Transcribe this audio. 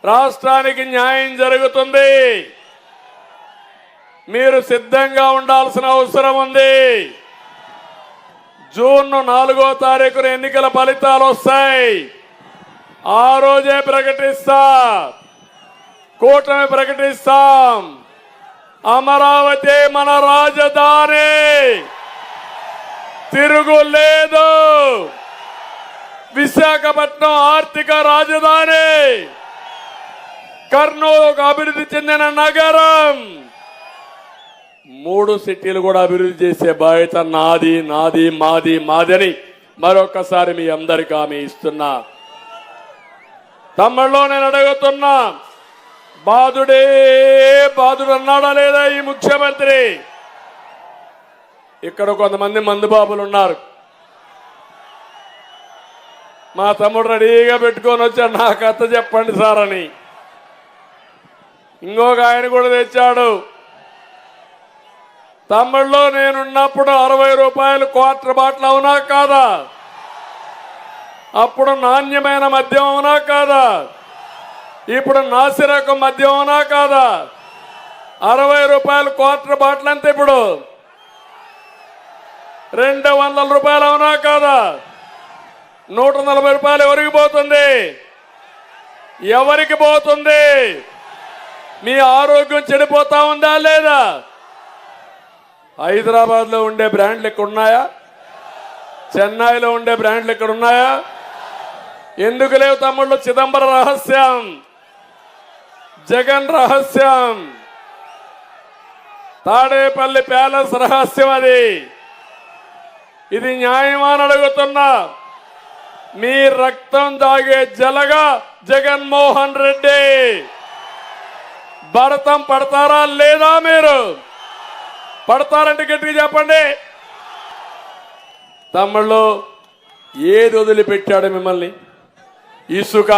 రాష్ట్రానికి న్యాయం జరుగుతుంది. మీరు సిద్ధంగా ఉండాల్సిన అవసరం ఉంది. జూన్ 4వ తారీఖున ఎన్నికల ఫలితాలు వస్తాయి. ఆ రోజే ప్రకటిస్తా, కూటమి ప్రకటిస్తాం. అమరావతి మన రాజధాని, తిరుగులేదు. విశాఖపట్నం ఆర్థిక రాజధాని, కర్నూలు ఒక అభివృద్ధి చెందిన నగరం. 3 సిటీలు కూడా అభివృద్ధి చేసే బాధ్యత నాది, నాది, మాది, మాది అని మరొకసారి మీ అందరికీ హామీ ఇస్తున్నా. తమ్ముళ్ళు నేను అడుగుతున్నా, బాధుడే బాధుడు అన్నాడా లేదా ఈ ముఖ్యమంత్రి? ఇక్కడ కొంతమంది మందుబాబులు ఉన్నారు. మా తమ్ముడు రెడీగా పెట్టుకొని వచ్చాడు, నా కథ చెప్పండి సార్ అని. ఇంకొక ఆయన కూడా తెచ్చాడు. తమ్ముళ్ళు నేనున్నప్పుడు 60 రూపాయలు క్వార్టర్ బాటిల్ అవునా కాదా? అప్పుడు నాణ్యమైన మద్యం అవునా కాదా? ఇప్పుడు నాసిరకం మద్యం అవునా కాదా? 60 రూపాయలు క్వార్టర్ బాటిల్ అంతే, ఇప్పుడు 200 రూపాయలు అవునా కాదా? 140 రూపాయలు ఎవరికి పోతుంది? ఎవరికి పోతుంది? మీ ఆరోగ్యం చెడిపోతా ఉందా లేదా? హైదరాబాద్ లో ఉండే బ్రాండ్లు ఇక్కడ ఉన్నాయా? చెన్నైలో ఉండే బ్రాండ్లు ఇక్కడ ఉన్నాయా? ఎందుకు లేవు తమ్ముళ్ళు? చిదంబరం రహస్యం, జగన్ రహస్యం, తాడేపల్లి ప్యాలెస్ రహస్యం. అది ఇది న్యాయమా అని అడుగుతున్నా. మీ రక్తం దాగే జలగా జగన్మోహన్ రెడ్డి. భరతం పడతారా లేదా? మీరు పడతారంటే గట్టిగా చెప్పండి. తమ్ముళ్ళు ఏది వదిలిపెట్టాడు మిమ్మల్ని? ఇసుక